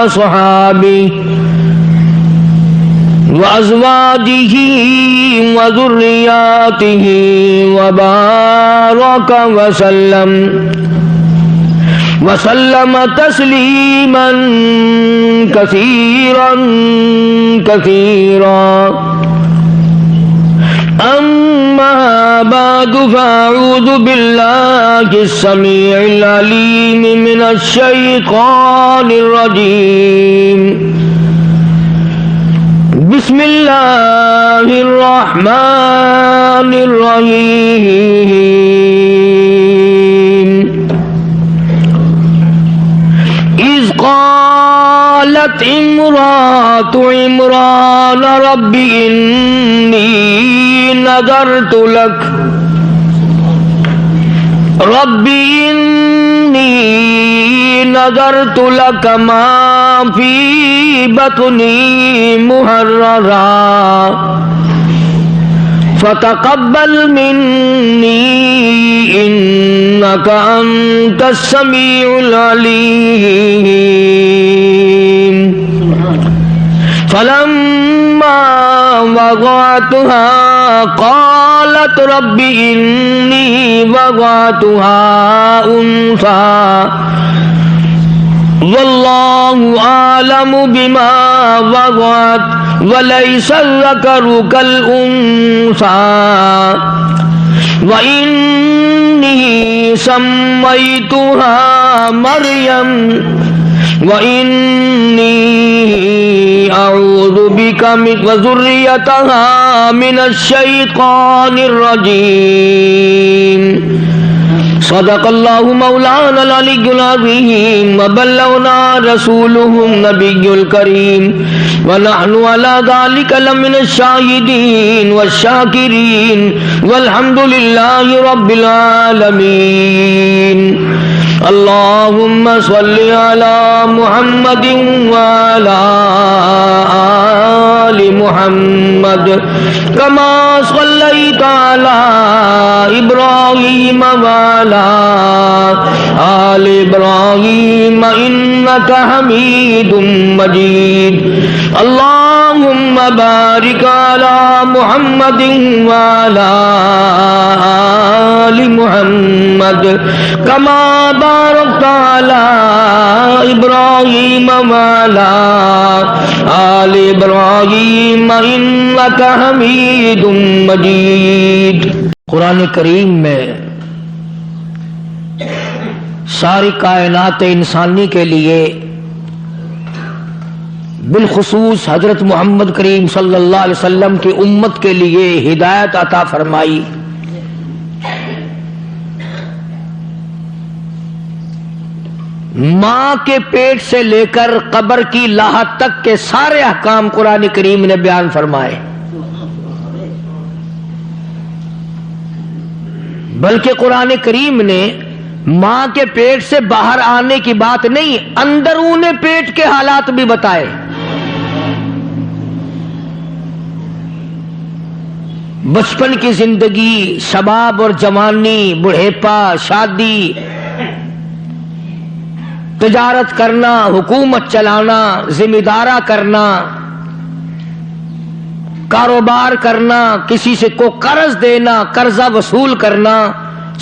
وأصحابه وأزواجه وذرياته وبارك وسلم تسليما كثيرا كثيرا. أما بعد فأعوذ بالله السميع العليم من الشيطان الرجيم. بسم الله الرحمن الرحيم. إذ قالت امرأة عمران رب إني نذرت لك ما في بطني محررا فتقبل مني إنك أنت السميع العليم. فلما وضعتها قالت رب إني وضعتها أنثى والله أعلم بما وضعت وليس الذكر كالأنثى وإني سميتها مريم وإني أعوذ بك وذريتها من الشيطان الرجيم. صدق الله مولانا العلي العظيم وبلغنا رسوله النبي الكريم ونحن على ذلك لمن الشاهدين والشاكرين والحمد لله رب العالمين. اللهم صل على محمد وعلى آل محمد كما صليت على إبراهيم وعلى آل إبراهيم إنك حميد مجيد. اللهم بارك على محمد وعلى آل محمد كما باركت على إبراهيم وعلى آل إبراهيم إنك حميد مجيد. قرآن کریم میں ساری کائنات انسانی کے لیے بالخصوص حضرت محمد کریم صلی اللہ علیہ وسلم کی امت کے لیے ہدایت عطا فرمائی. ماں کے پیٹ سے لے کر قبر کی لاحت تک کے سارے احکام قرآن کریم نے بیان فرمائے. بلکہ قرآن کریم نے ماں کے پیٹ سے باہر آنے کی بات نہیں، اندرون پیٹ کے حالات بھی بتائے. بچپن کی زندگی، شباب اور جوانی، بڑھیپا، شادی، تجارت کرنا، حکومت چلانا، ذمہ دارا کرنا، کاروبار کرنا، کسی سے کو قرض دینا، قرضہ وصول کرنا،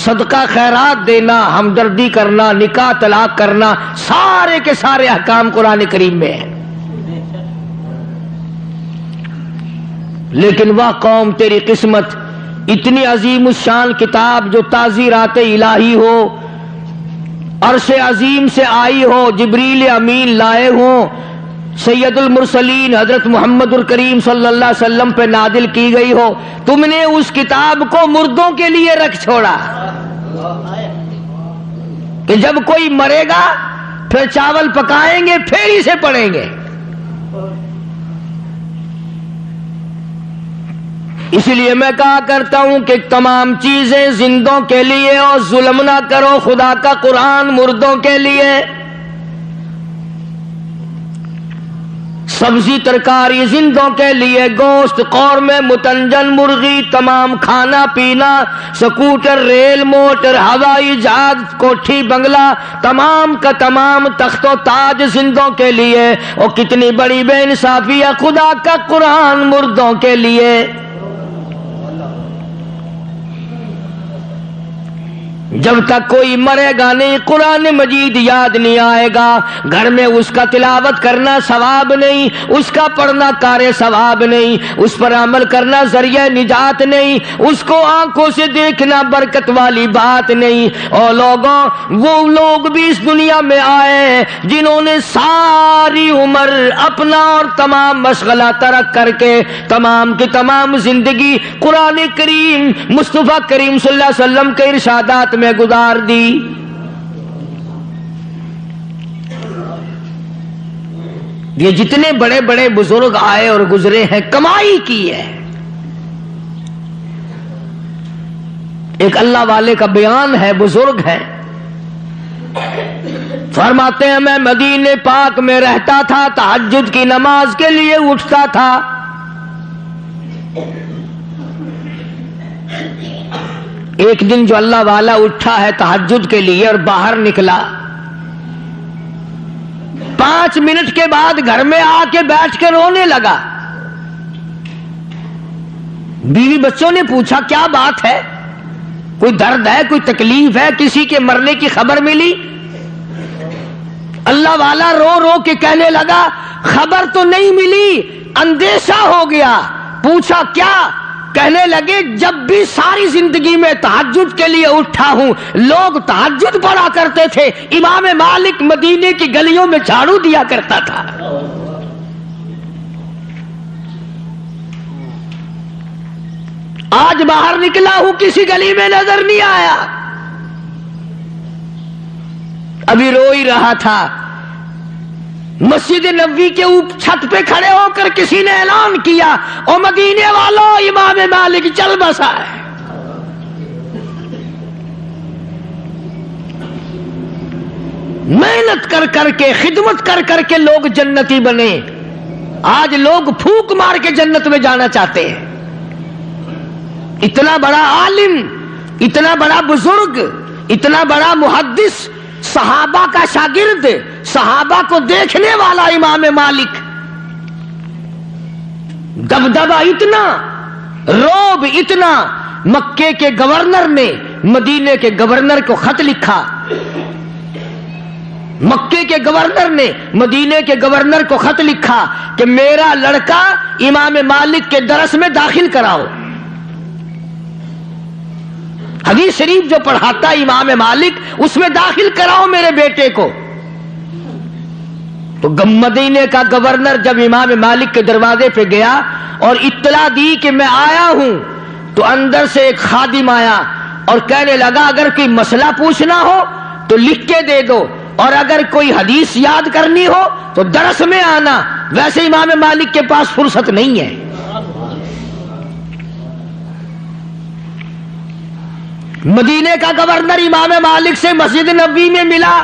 صدقہ خیرات دینا، ہمدردی کرنا، نکاح طلاق کرنا، سارے کے سارے احکام قرآن کریم میں ہیں. لیکن وہ قوم تیری قسمت، اتنی عظیم الشان کتاب جو تعزیرات الہی ہو، عرش عظیم سے آئی ہو، جبریل امین لائے ہوں، سید المرسلین حضرت محمد الکریم صلی اللہ علیہ وسلم پہ نازل کی گئی ہو، تم نے اس کتاب کو مردوں کے لیے رکھ چھوڑا کہ جب کوئی مرے گا پھر چاول پکائیں گے، پھر اسے پڑھیں گے. اس لیے میں کہا کرتا ہوں کہ تمام چیزیں زندوں کے لیے، اور ظلم نہ کرو، خدا کا قرآن مردوں کے لیے. سبزی ترکاری زندوں کے لیے، گوشت، قورمے، متنجن، مرغی، تمام کھانا پینا، سکوٹر، ریل، موٹر، ہوائی جہاز، کوٹھی، بنگلہ، تمام کا تمام تخت و تاج زندوں کے لیے۔ اور کتنی بڑی بے انصافی ہے، خدا کا قرآن مردوں کے لیے۔ جب تک کوئی مرے گا نہیں قرآن مجید یاد نہیں آئے گا، گھر میں اس کا تلاوت کرنا ثواب نہیں، اس کا پڑھنا کار ثواب نہیں، اس پر عمل کرنا ذریعہ نجات نہیں، اس کو آنکھوں سے دیکھنا برکت والی بات نہیں۔ اور لوگوں، وہ لوگ بھی اس دنیا میں آئے جنہوں نے ساری عمر اپنا اور تمام مشغلہ ترک کر کے تمام کی تمام زندگی قرآن کریم مصطفیٰ کریم صلی اللہ علیہ وسلم کے ارشادات میں گزار دی۔ یہ جتنے بڑے بڑے بزرگ آئے اور گزرے ہیں کمائی کی ہے۔ ایک اللہ والے کا بیان ہے، بزرگ ہے، فرماتے ہیں میں مدینے پاک میں رہتا تھا، تہجد کی نماز کے لیے اٹھتا تھا، ایک دن جو اللہ والا اٹھا ہے تہجد کے لیے اور باہر نکلا، 5 منٹ کے بعد گھر میں آ کے بیٹھ کے رونے لگا۔ بیوی بچوں نے پوچھا کیا بات ہے، کوئی درد ہے، کوئی تکلیف ہے، کسی کے مرنے کی خبر ملی؟ اللہ والا رو رو کے کہنے لگا خبر تو نہیں ملی، اندیشہ ہو گیا۔ پوچھا کیا؟ کہنے لگے جب بھی ساری زندگی میں تہجد کے لیے اٹھا ہوں، لوگ تہجد پڑھا کرتے تھے، امام مالک مدینے کی گلیوں میں جھاڑو دیا کرتا تھا۔ آج باہر نکلا ہوں کسی گلی میں نظر نہیں آیا۔ ابھی رو ہی رہا تھا، مسجد نبوی کے اوپر چھت پہ کھڑے ہو کر کسی نے اعلان کیا او مدینے والوں امام مالک چل بسا ہے۔ محنت کر کر کے، خدمت کر کر کے لوگ جنتی بنے، آج لوگ پھونک مار کے جنت میں جانا چاہتے ہیں۔ اتنا بڑا عالم، اتنا بڑا بزرگ، اتنا بڑا محدث، صحابہ کا شاگرد، صحابہ کو دیکھنے والا امام مالک، دبدبہ اتنا، روب اتنا، مکے کے گورنر نے مدینے کے گورنر کو خط لکھا، مکے کے گورنر نے مدینے کے گورنر کو خط لکھا کہ میرا لڑکا امام مالک کے درس میں داخل کراؤ، حدیث شریف جو پڑھاتا امام مالک اس میں داخل کراؤ میرے بیٹے کو۔ تو مدینے کا گورنر جب امام مالک کے دروازے پہ گیا اور اطلاع دی کہ میں آیا ہوں، تو اندر سے ایک خادم آیا اور کہنے لگا اگر کوئی مسئلہ پوچھنا ہو تو لکھ کے دے دو، اور اگر کوئی حدیث یاد کرنی ہو تو درس میں آنا، ویسے امام مالک کے پاس فرصت نہیں ہے۔ مدینے کا گورنر امام مالک سے مسجد نبوی میں ملا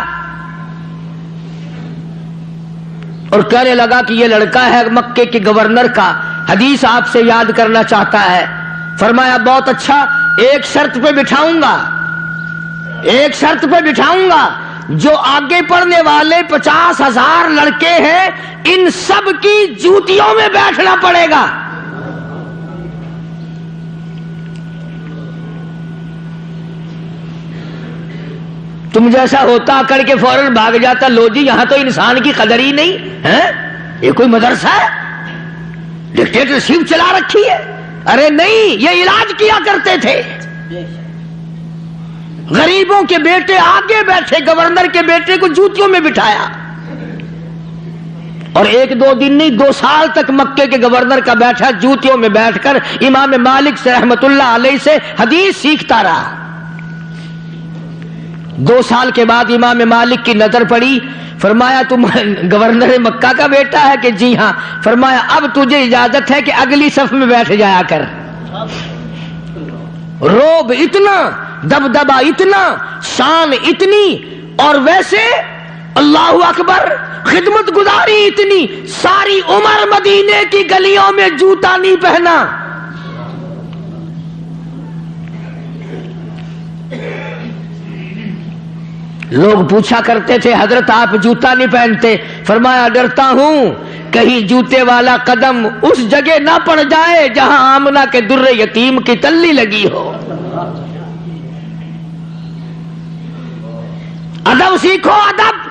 اور کہنے لگا کہ یہ لڑکا ہے مکے کے گورنر کا، حدیث آپ سے یاد کرنا چاہتا ہے۔ فرمایا بہت اچھا، ایک شرط پہ بٹھاؤں گا، ایک شرط پہ بٹھاؤں گا، جو آگے پڑھنے والے 50,000 لڑکے ہیں ان سب کی جوتیوں میں بیٹھنا پڑے گا۔ تم جیسا ہوتا اکڑ کے فوراً بھاگ جاتا، لو جی یہاں تو انسان کی قدر ہی نہیں ہے، یہ کوئی مدرسہ ہے، ڈکٹیٹرشپ چلا رکھی ہے؟ ارے نہیں، یہ علاج کیا کرتے تھے۔ غریبوں کے بیٹے آگے بیٹھے، گورنر کے بیٹے کو جوتیوں میں بٹھایا، اور 1-2 دن نہیں 2 سال تک مکے کے گورنر کا بیٹھا جوتیوں میں بیٹھ کر امام مالک سے رحمت اللہ علیہ سے حدیث سیکھتا رہا۔ 2 سال کے بعد امام مالک کی نظر پڑی، فرمایا تم گورنر مکہ کا بیٹا ہے کہ جی ہاں؟ فرمایا اب تجھے اجازت ہے کہ اگلی صف میں بیٹھ جایا کر۔ روب اتنا، دبدبہ اتنا، شان اتنی، اور ویسے اللہ اکبر، خدمت گزاری اتنی، ساری عمر مدینے کی گلیوں میں جوتا نہیں پہنا. لوگ پوچھا کرتے تھے حضرت آپ جوتا نہیں پہنتے؟ فرمایا ڈرتا ہوں کہیں جوتے والا قدم اس جگہ نہ پڑ جائے جہاں آمنہ کے در یتیم کی تلی لگی ہو. ادب سیکھو، ادب.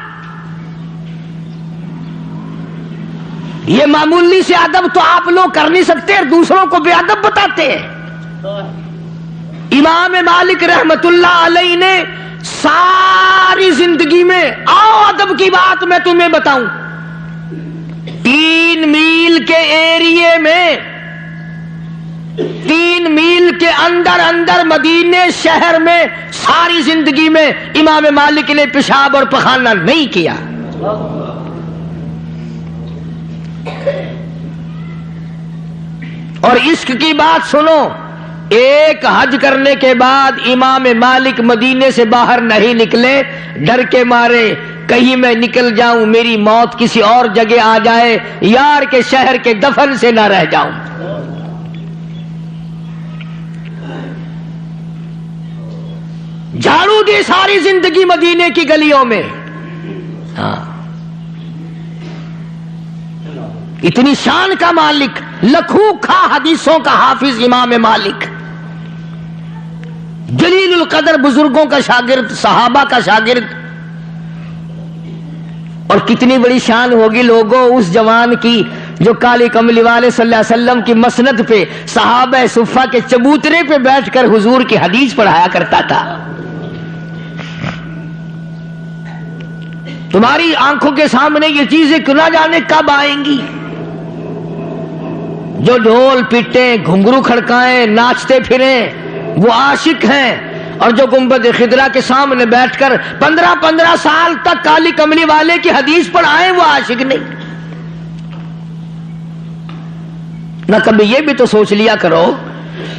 یہ معمولی سے ادب تو آپ لوگ کر نہیں سکتے اور دوسروں کو بے ادب بتاتے ہیں. امام مالک رحمت اللہ علیہ نے ساری زندگی میں، آؤ ادب کی بات میں تمہیں بتاؤں، 3 میل کے ایریے میں، 3 میل کے اندر مدینے شہر میں ساری زندگی میں امام مالک نے پیشاب اور پخانہ نہیں کیا. اور عشق کی بات سنو، ایک حج کرنے کے بعد امام مالک مدینے سے باہر نہیں نکلے، ڈر کے مارے کہیں میں نکل جاؤں میری موت کسی اور جگہ آ جائے، یار کے شہر کے دفن سے نہ رہ جاؤں. جھاڑو دی ساری زندگی مدینے کی گلیوں میں. ہاں، اتنی شان کا مالک، لکھوں کھا حدیثوں کا حافظ امام مالک، جلیل القدر بزرگوں کا شاگرد، صحابہ کا شاگرد. اور کتنی بڑی شان ہوگی لوگوں اس جوان کی جو کالی کملی والے صلی اللہ علیہ وسلم کی مسند پہ، صحابہ صفہ کے چبوترے پہ بیٹھ کر حضور کی حدیث پڑھایا کرتا تھا. تمہاری آنکھوں کے سامنے یہ چیزیں نہ جانے کب آئیں گی. جو ڈھول پیٹیں، گھنگرو کھڑکائیں، ناچتے پھریں وہ عاشق ہیں، اور جو گنبد خضرا کے سامنے بیٹھ کر 15 سال تک کالی کملی والے کی حدیث پڑھائیں وہ عاشق نہیں. نہ کبھی یہ بھی تو سوچ لیا کرو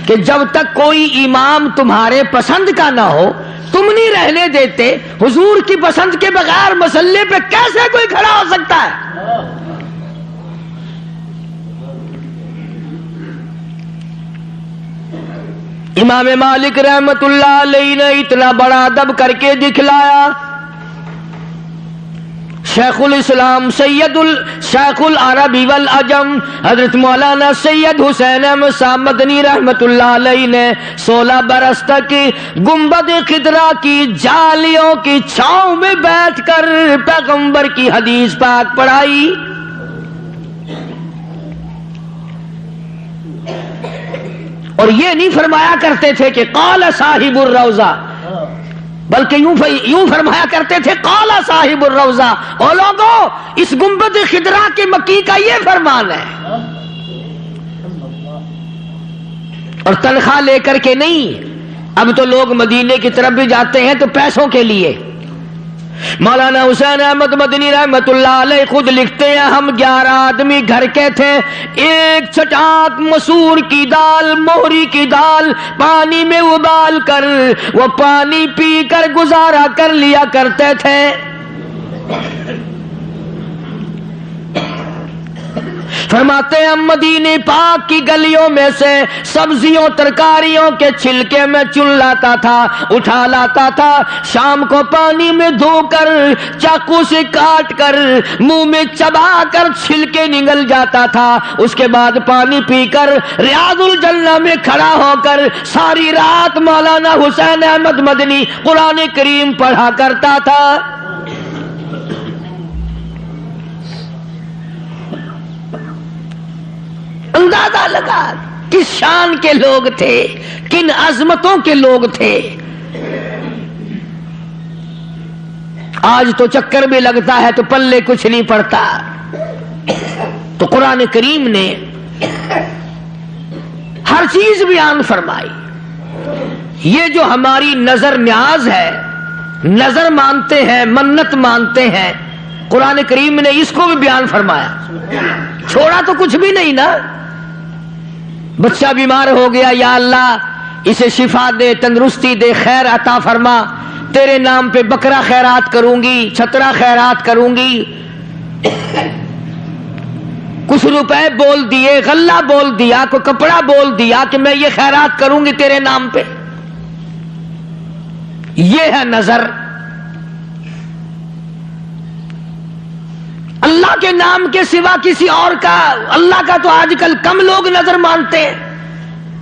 کہ جب تک کوئی امام تمہارے پسند کا نہ ہو تم نہیں رہنے دیتے، حضور کی پسند کے بغیر مسلے پہ کیسے کوئی کھڑا ہو سکتا ہے؟ امام مالک رحمت اللہ علیہ نے اتنا بڑا ادب کر کے دکھلایا. شیخ الاسلام شیخ العربی والعجم حضرت مولانا سید حسین احمد صاحب مدنی رحمت اللہ علیہ نے 16 برس تک گنبد خضرا کی جالیوں کی چھاؤں میں بیٹھ کر پیغمبر کی حدیث پاک پڑھائی. اور یہ نہیں فرمایا کرتے تھے کہ قال صاحب الروضہ، بلکہ یوں فرمایا کرتے تھے قال صاحب الروضہ. او لوگو، اس گنبد خضرا کے مکی کا یہ فرمان ہے. اور تنخواہ لے کر کے نہیں. اب تو لوگ مدینے کی طرف بھی جاتے ہیں تو پیسوں کے لیے. مولانا حسین احمد مدنی رحمت اللہ علیہ خود لکھتے ہیں ہم 11 آدمی گھر کے تھے، ایک چٹاک مسور کی دال، موہری کی دال پانی میں ابال کر وہ پانی پی کر گزارا کر لیا کرتے تھے. فرماتے ہیں مدینے پاک کی گلیوں میں سے سبزیوں ترکاریوں کے چھلکے میں چن لاتا تھا، اٹھا لاتا تھا، شام کو پانی میں دھو کر چاقو سے کاٹ کر منہ میں چبا کر چھلکے نگل جاتا تھا. اس کے بعد پانی پی کر ریاض الجنہ میں کھڑا ہو کر ساری رات مولانا حسین احمد مدنی قرآن کریم پڑھا کرتا تھا. اندازہ لگا کس شان کے لوگ تھے، کن عظمتوں کے لوگ تھے. آج تو چکر بھی لگتا ہے تو پلے کچھ نہیں پڑتا. تو قرآن کریم نے ہر چیز بیان فرمائی. یہ جو ہماری نظر نیاز ہے، نظر مانتے ہیں، منت مانتے ہیں، قرآن کریم نے اس کو بھی بیان فرمایا. چھوڑا تو کچھ بھی نہیں نا. بچہ بیمار ہو گیا، یا اللہ اسے شفا دے، تندرستی دے، خیر عطا فرما. تیرے نام پہ بکرا خیرات کروں گی، چھترا خیرات کروں گی، کچھ روپے بول دیے، غلہ بول دیا، کوئی کپڑا بول دیا کہ میں یہ خیرات کروں گی تیرے نام پہ. یہ ہے نظر. اللہ کے نام کے سوا کسی اور کا، اللہ کا تو آج کل کم لوگ نظر مانتے ہیں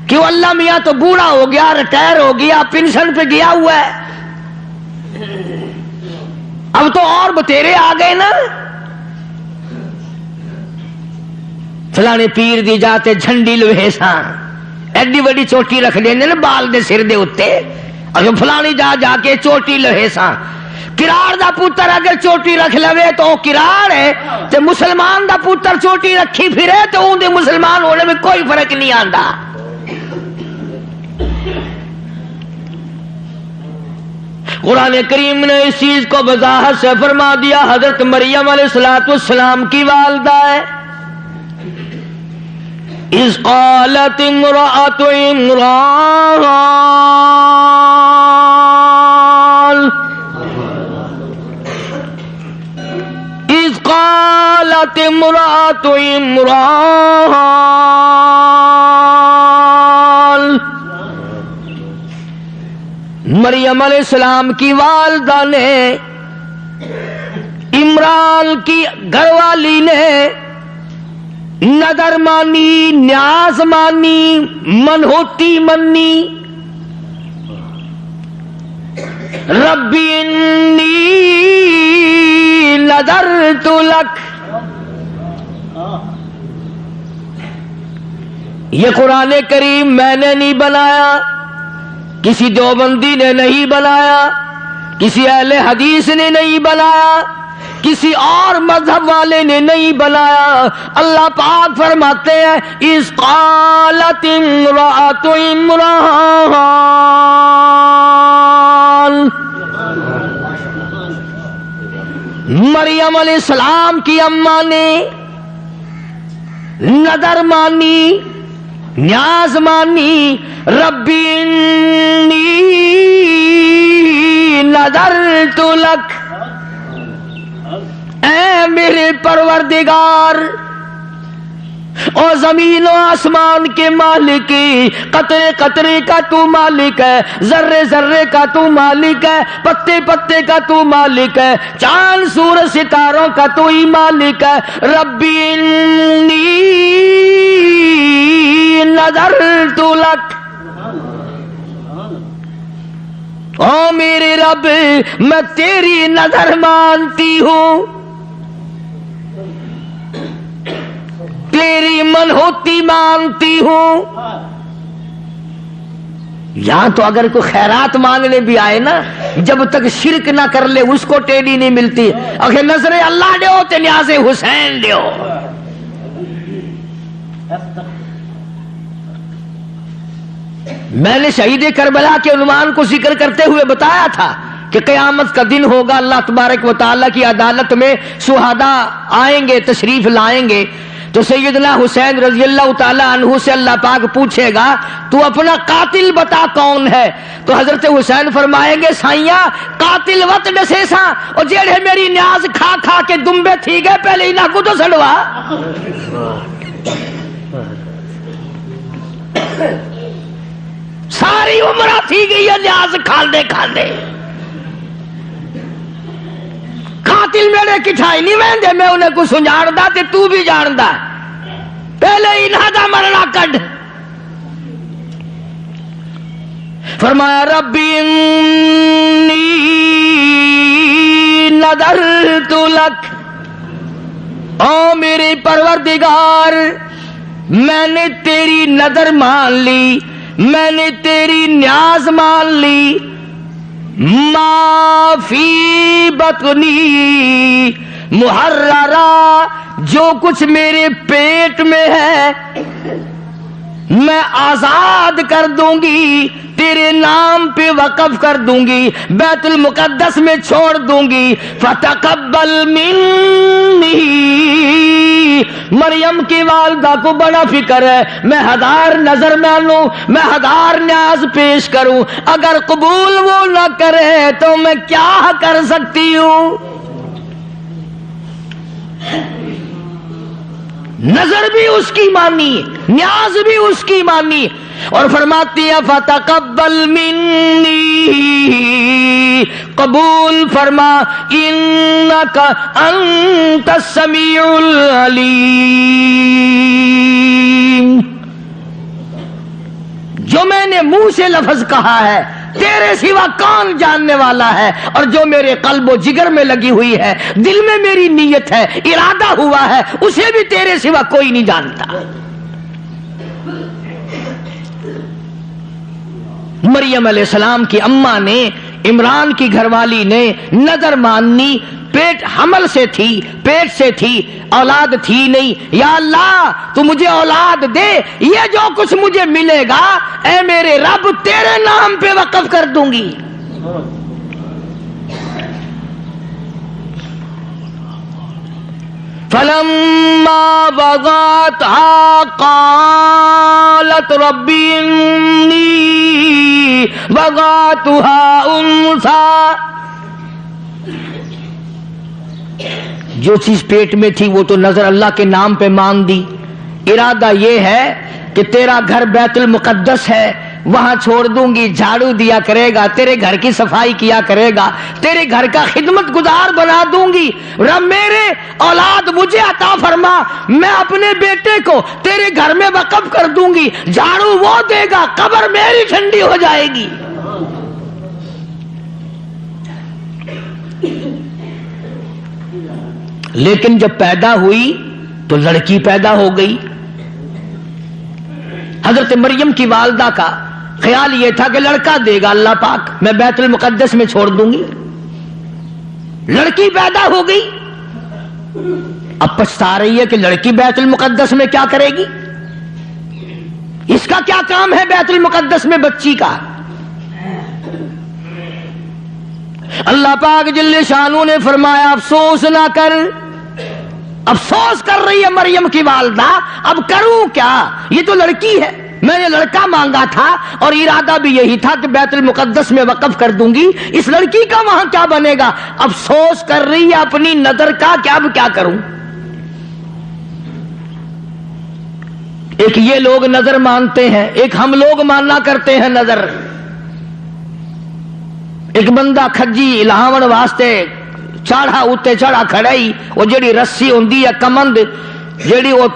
کہ وہ اللہ میاں تو بوڑھا ہو گیا، ریٹائر ہو گیا، پینشن پہ گیا ہوا ہے. اب تو اور بتیرے آ گئے نا. فلانے پیر دی جاتے جھنڈی لوہے سا ایڈی بڑی چوٹی رکھ دینے نا بال دے سر دے اتے، اگر فلانی جا کے چوٹی لوہے سا. کراڑ دا پوتر اگر چوٹی رکھ لوے تو کراڑ ہے، تے مسلمان دا پوتر چوٹی رکھی پھرے تو ان دے مسلمان ہونے میں کوئی فرق نہیں آندا. قرآن کریم نے اس چیز کو وضاحت سے فرما دیا. حضرت مریم علیہ السلام کی والدہ ہے. اذ قالت امرأة عمران اذ قالت امرأة عمران مریم علیہ السلام کی والدہ نے، عمران کی گھر والی نے نظر مانی، نیاز مانی، منہوتی منی. ربی انی نذرت لک. یہ قرآن کریم میں نے نہیں بنایا، کسی دیوبندی نے نہیں بنایا، کسی اہل حدیث نے نہیں بنایا، کسی اور مذہب والے نے نہیں بنایا. اللہ پاک فرماتے ہیں اذ قالت امرأة عمران، مریم علیہ السلام کی اماں نے نظر مانی، نیاز مانی. ربی انی نذرت لک، اے میرے پروردگار، او زمین و آسمان کے مالک، قطرے قطرے کا تو مالک ہے، ذرے ذرے کا تو مالک ہے، پتے پتے کا تو مالک ہے، چاند سورج ستاروں کا تو ہی مالک ہے. ربی انی نذرت لک، او میرے رب میں تیری نظر مانتی ہوں، تیری منہوتی مانتی ہوں. یہاں تو اگر کوئی خیرات مانگنے بھی آئے نا، جب تک شرک نہ کر لے اس کو ٹیڑھی نہیں ملتی. اگر نظر اللہ دیو تے نیاز حسین دیو. میں نے شہید کربلا کے عنوان کو ذکر کرتے ہوئے بتایا تھا کہ قیامت کا دن ہوگا، اللہ تبارک و تعالیٰ کی عدالت میں شہداء آئیں گے، تشریف لائیں گے. تو سیدنا حسین رضی اللہ تعالیٰ عنہ سے اللہ پاک پوچھے گا تو اپنا قاتل بتا کون ہے. تو حضرت حسین فرمائیں گے سائیاں قاتل وط دسے سا اور جیڑے میری نیاز کھا کھا کے دمبے تھی گئے پہلے ہی نہ کو تو سڑوا. ساری عمرہ تھی گئی ہے نیاز کھاندے کھاندے. قاتل میرے کٹھائی نہیں ویندے، میں انہیں کو سنجاڑ دا تے تو بھی جان دا، پہلے ہی نہ دا مرنا کڈ. فرمایا ربی انی نذرت لک، او میرے پروردگار میں نے تیری نظر مان لی، میں نے تیری نیاز مان لی. ما فی بطنی محررہ، جو کچھ میرے پیٹ میں ہے میں آزاد کر دوں گی، تیرے نام پہ وقف کر دوں گی، بیت المقدس میں چھوڑ دوں گی. فتقبل منی مریم کی والدہ کو بڑا فکر ہے، میں 1000 نظر مانوں، میں 1000 نیاز پیش کروں، اگر قبول وہ نہ کرے تو میں کیا کر سکتی ہوں؟ نظر بھی اس کی مانی، نیاز بھی اس کی مانی، اور فرماتی ہے فَتَقَبَّلْ مِنِّي، قبول فرما، إِنَّكَ أَنْتَ السَّمِيعُ الْعَلِيمُ۔ جو میں نے منہ سے لفظ کہا ہے تیرے سوا کون جاننے والا ہے، اور جو میرے قلب و جگر میں لگی ہوئی ہے، دل میں میری نیت ہے، ارادہ ہوا ہے، اسے بھی تیرے سوا کوئی نہیں جانتا۔ مریم علیہ السلام کی اماں نے، عمران کی گھر والی نے نظر ماننی، پیٹ حمل سے تھی، پیٹ سے تھی، اولاد تھی نہیں، یا اللہ تو مجھے اولاد دے، یہ جو کچھ مجھے ملے گا اے میرے رب تیرے نام پہ وقف کر دوں گی۔ فَلَمَّا وَضَعَتْهَا قَالَتْ رَبِّ إِنِّي وَضَعْتُهَا أُنثَىٰ۔ جو چیز پیٹ میں تھی وہ تو نظر اللہ کے نام پہ مان دی، ارادہ یہ ہے کہ تیرا گھر بیت المقدس ہے، وہاں چھوڑ دوں گی، جھاڑو دیا کرے گا، تیرے گھر کی صفائی کیا کرے گا، تیرے گھر کا خدمت گزار بنا دوں گی، رب میرے اولاد مجھے عطا فرما، میں اپنے بیٹے کو تیرے گھر میں وقف کر دوں گی، جھاڑو وہ دے گا، قبر میری ٹھنڈی ہو جائے گی۔ لیکن جب پیدا ہوئی تو لڑکی پیدا ہو گئی۔ حضرت مریم کی والدہ کا خیال یہ تھا کہ لڑکا دے گا اللہ پاک، میں بیت المقدس میں چھوڑ دوں گی، لڑکی پیدا ہو گئی۔ اب پچھتا رہی ہے کہ لڑکی بیت المقدس میں کیا کرے گی، اس کا کیا کام ہے بیت المقدس میں بچی کا۔ اللہ پاک جل شانو نے فرمایا افسوس نہ کر، افسوس کر رہی ہے مریم کی والدہ، اب کروں کیا، یہ تو لڑکی ہے، میں نے لڑکا مانگا تھا اور ارادہ بھی یہی تھا کہ بیت المقدس میں وقف کر دوں گی، اس لڑکی کا وہاں کیا بنے گا، افسوس کر رہی ہے اپنی نظر کا کہ اب کیا کروں۔ ایک یہ لوگ نظر مانتے ہیں، ایک ہم لوگ ماننا کرتے ہیں نظر۔ ایک بندہ کھجی لاون واسطے چاڑھا اتنے چڑھا کھڑائی، وہ جڑی رسی ہوندی ہے کمند جڑی وہ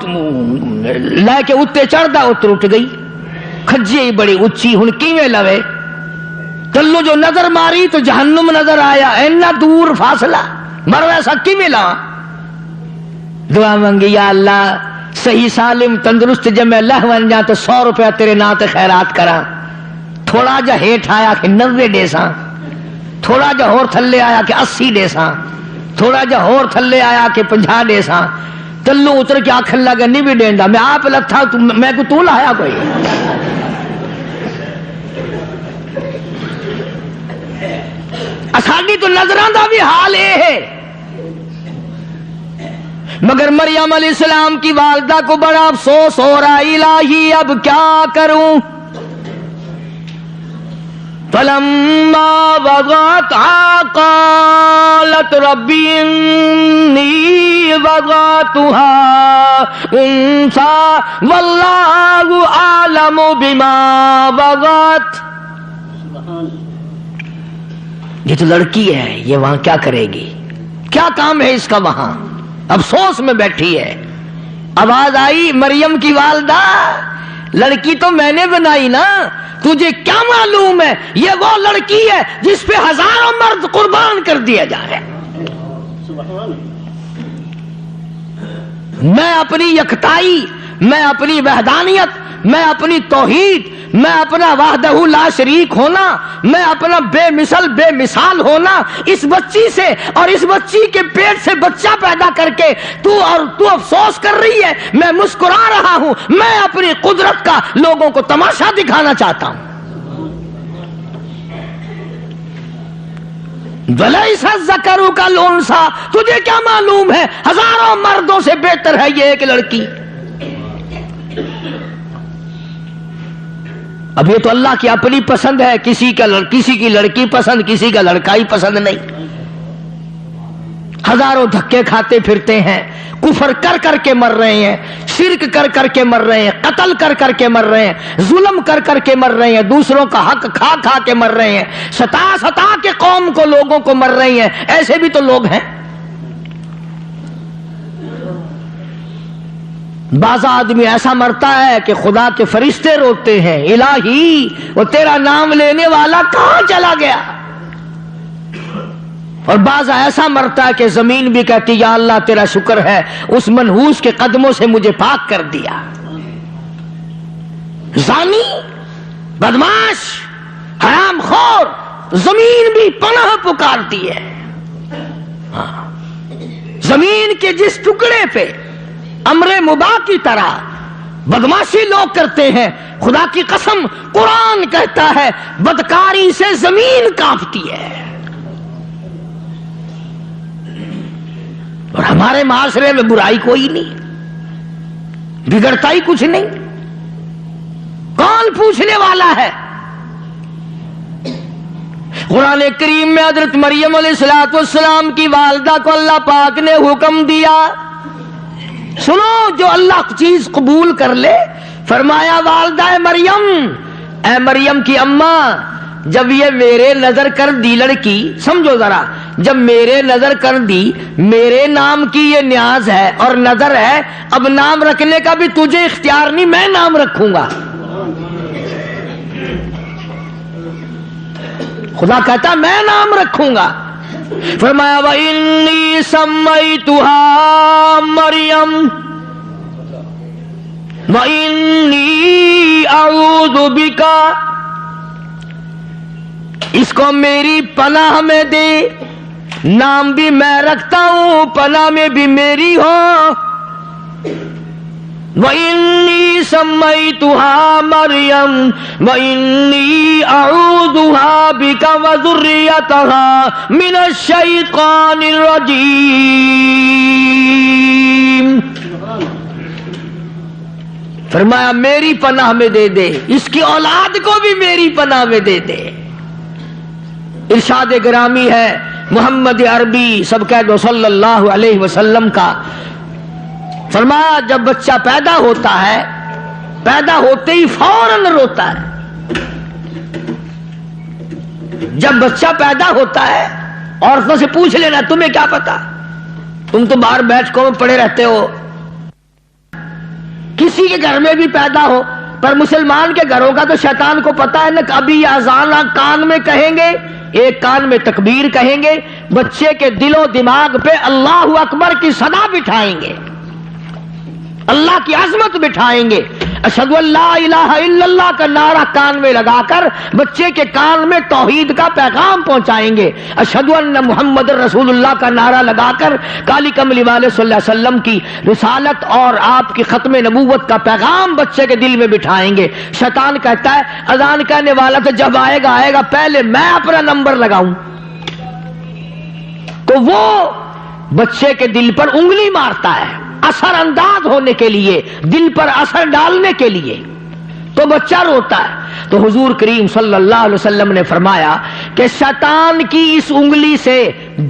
لے کے اتنے چڑھدا وہ ٹوٹ گئی، کھجی بڑی اچھی، ہن کیویں لوے، کلو جو نظر ماری تو جہنم نظر آیا، اینا دور فاصلہ، مر ویسا کیویں لاواں۔ دعا منگی یا اللہ صحیح سالم تندرست جب میں لہ ون جا تو 100 روپیہ تیرے نام تے خیرات کراں، تھوڑا جا ہیٹ آیا کہ 90 دے ساں، تھوڑا جا ہور تھلے آیا کہ 80 دے ساں، تھوڑا جا ہور تھلے آیا کہ 50 دے ساں، تلو اتر کے آکھن لگا نہیں بھی دیندا، میں آپ لتھا میں کو تو لایا کوئی۔ اساڈی تو نظراں دا بھی حال اے ہے، مگر مریم علیہ السلام کی والدہ کو بڑا افسوس ہو رہا، الہی اب کیا کروں۔ فَلَمَّا وَضَعَتْهَا قَالَتْ رَبِّ إِنِّي وَضَعْتُهَا أُنثَىٰ وَاللَّهُ أَعْلَمُ بِمَا وَضَعَتْ۔ یہ تو لڑکی ہے، یہ وہاں کیا کرے گی، کیا کام ہے اس کا وہاں، افسوس میں بیٹھی ہے۔ آواز آئی مریم کی والدہ، لڑکی تو میں نے بنائی نا، تجھے کیا معلوم ہے یہ وہ لڑکی ہے جس پہ ہزاروں مرد قربان کر دیا جا رہا ہے۔ میں اپنی یکتائی، میں اپنی وحدانیت، میں اپنی توحید، میں اپنا وحدہ لا شریک ہونا، میں اپنا بے مثل بے مثال ہونا اس بچی سے اور اس بچی کے پیٹ سے بچہ پیدا کر کے تو افسوس کر رہی ہے، میں مسکرا رہا ہوں، میں اپنی قدرت کا لوگوں کو تماشا دکھانا چاہتا ہوں۔ وَلَيْسَ الذَّكَرُ كَالْأُنثَىٰ، تجھے کیا معلوم ہے ہزاروں مردوں سے بہتر ہے یہ ایک لڑکی۔ اب یہ تو اللہ کی اپنی پسند ہے، کسی کی لڑکی پسند، کسی کا لڑکا ہی پسند نہیں۔ ہزاروں دھکے کھاتے پھرتے ہیں، کفر کر کر کے مر رہے ہیں، شرک کر کر کے مر رہے ہیں، قتل کر کر کے مر رہے ہیں، ظلم کر کر کے مر رہے ہیں، دوسروں کا حق کھا کھا کے مر رہے ہیں، ستا ستا کے قوم کو لوگوں کو مر رہی ہیں۔ ایسے بھی تو لوگ ہیں۔ بعض آدمی ایسا مرتا ہے کہ خدا کے فرشتے روتے ہیں، الہی وہ تیرا نام لینے والا کہاں چلا گیا؟ اور بعض ایسا مرتا ہے کہ زمین بھی کہتی یا اللہ تیرا شکر ہے اس منحوس کے قدموں سے مجھے پاک کر دیا۔ زانی، بدماش، حرام خور، زمین بھی پناہ پکارتی ہے۔ زمین کے جس ٹکڑے پہ امر مباح کی طرح بدماشی لوگ کرتے ہیں، خدا کی قسم قرآن کہتا ہے بدکاری سے زمین کانپتی ہے۔ اور ہمارے معاشرے میں برائی کوئی نہیں، بگڑتا ہی کچھ نہیں، کون پوچھنے والا ہے؟ قرآن کریم میں حضرت مریم علیہ السلام کی والدہ کو اللہ پاک نے حکم دیا، سنو جو اللہ چیز قبول کر لے، فرمایا والدہ مریم، اے مریم کی اماں، جب یہ میرے نظر کر دی لڑکی، سمجھو ذرا، جب میرے نظر کر دی، میرے نام کی یہ نیاز ہے اور نظر ہے، اب نام رکھنے کا بھی تجھے اختیار نہیں، میں نام رکھوں گا۔ خدا کہتا میں نام رکھوں گا۔ فرمایا وَإِنِّي سَمَّيْتُهَا مَرْيَمَ وَإِنِّي أَعُوذُ بِكَ، اس کو میری پناہ میں دے، نام بھی میں رکھتا ہوں، پناہ میں بھی میری ہو۔ وَإِنِّي سَمَّيْتُهَا مَرْيَمَ وَإِنِّي أَعُوذُهَا بِكَ وَذُرِّيَّتَهَا مِنَ الشَّيْطَانِ الرَّجِيمِ۔ فرمایا میری پناہ میں دے دے، اس کی اولاد کو بھی میری پناہ میں دے دے۔ ارشاد گرامی ہے محمد عربی سب کہہ دو صلی اللہ علیہ وسلم کا، فرمایا جب بچہ پیدا ہوتا ہے، پیدا ہوتے ہی فوراً روتا ہے۔ جب بچہ پیدا ہوتا ہے، عورتوں سے پوچھ لینا تمہیں کیا پتا، تم تو باہر بیٹھکوں میں پڑے رہتے ہو، کسی کے گھر میں بھی پیدا ہو، پر مسلمان کے گھروں کا تو شیطان کو پتا ہے نا، ابھی اذان کان میں کہیں گے، ایک کان میں تکبیر کہیں گے، بچے کے دل و دماغ پہ اللہ اکبر کی صدا بٹھائیں گے، اللہ کی عظمت بٹھائیں گے، اشہدو ان لا الہ الا اللہ کا نعرہ کان میں لگا کر بچے کے کان میں توحید کا پیغام پہنچائیں گے، اشہدو ان محمد رسول اللہ کا نعرہ لگا کر کالی کملی والے صلی اللہ علیہ وسلم کی رسالت اور آپ کی ختم نبوت کا پیغام بچے کے دل میں بٹھائیں گے۔ شیطان کہتا ہے اذان کہنے والا تو جب آئے گا پہلے میں اپنا نمبر لگاؤں، تو وہ بچے کے دل پر انگلی مارتا ہے اثر انداز ہونے کے لیے، دل پر اثر ڈالنے کے لیے، تو بچہ روتا ہے۔ تو حضور کریم صلی اللہ علیہ وسلم نے فرمایا کہ شیطان کی اس انگلی سے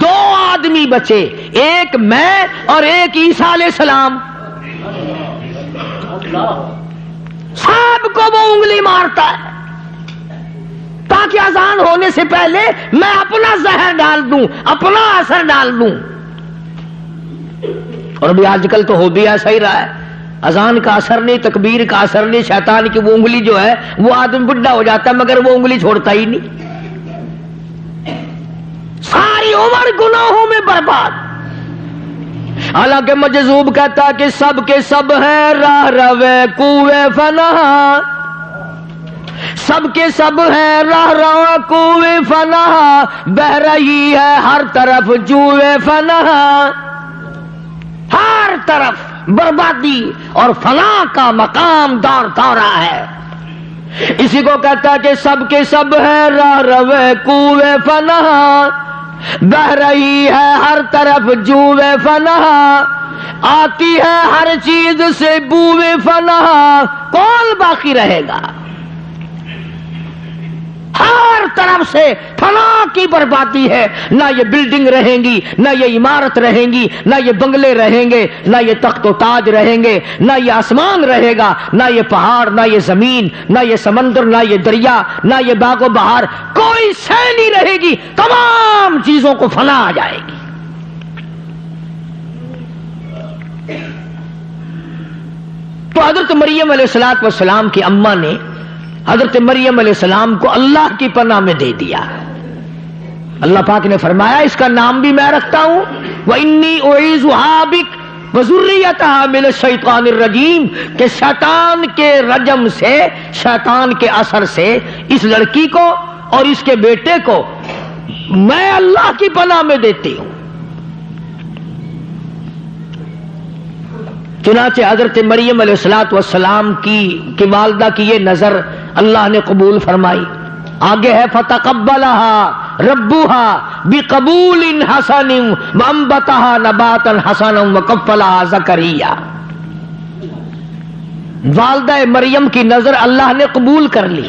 دو آدمی بچے، ایک میں اور ایک عیسیٰ علیہ السلام، سب کو وہ انگلی مارتا ہے تاکہ اذان ہونے سے پہلے میں اپنا زہر ڈال دوں، اپنا اثر ڈال دوں۔ اور ابھی آج کل تو ہو بھی ایسا ہی رہا ہے، اذان کا اثر نہیں، تکبیر کا اثر نہیں، شیطان کی وہ انگلی جو ہے وہ آدمی بڈھا ہو جاتا ہے مگر وہ انگلی چھوڑتا ہی نہیں، ساری عمر گناہوں میں برباد۔ حالانکہ مجذوب کہتا کہ سب کے سب ہیں راہ روے کوئے فنا، سب کے سب ہیں راہ روے کوئے فنا، بہہ رہی ہے ہر طرف جوئے فنا، ہر طرف بربادی اور فلاح کا مقام دار دورہ ہے۔ اسی کو کہتا ہے کہ سب کے سب ہیں راہ روے کوئے فنا، بہ رہی ہے ہر طرف جوے فنا، آتی ہے ہر چیز سے بوے فنا، کون باقی رہے گا؟ ہر طرف سے فنا کی بربادی ہے، نہ یہ بلڈنگ رہیں گی، نہ یہ عمارت رہیں گی، نہ یہ بنگلے رہیں گے، نہ یہ تخت و تاج رہیں گے، نہ یہ آسمان رہے گا، نہ یہ پہاڑ، نہ یہ زمین، نہ یہ سمندر، نہ یہ دریا، نہ یہ باغ و بہار، کوئی شے نہیں رہے گی، تمام چیزوں کو فنا آ جائے گی۔ تو حضرت مریم علیہ السلام کی اماں نے حضرت مریم علیہ السلام کو اللہ کی پناہ میں دے دیا۔ اللہ پاک نے فرمایا اس کا نام بھی میں رکھتا ہوں، وَإِنِّي أُعِيذُهَا بِكَ وَذُرِّيَّتَهَا مِنَ الشَّيْطَانِ الرَّجِيمِ، کہ شیطان کے رجم سے، شیطان کے اثر سے اس لڑکی کو اور اس کے بیٹے کو میں اللہ کی پناہ میں دیتی ہوں۔ چنانچہ حضرت مریم علیہ السلام کی والدہ کی یہ نظر اللہ نے قبول فرمائی۔ آگے ہے فَتَقَبَّلَهَا رَبُّهَا بِقَبُولٍ حَسَنٍ وَأَنبَتَهَا نَبَاتًا حَسَنًا وَكَفَّلَهَا زَكَرِيَّا۔ والدہ مریم کی نظر اللہ نے قبول کر لی۔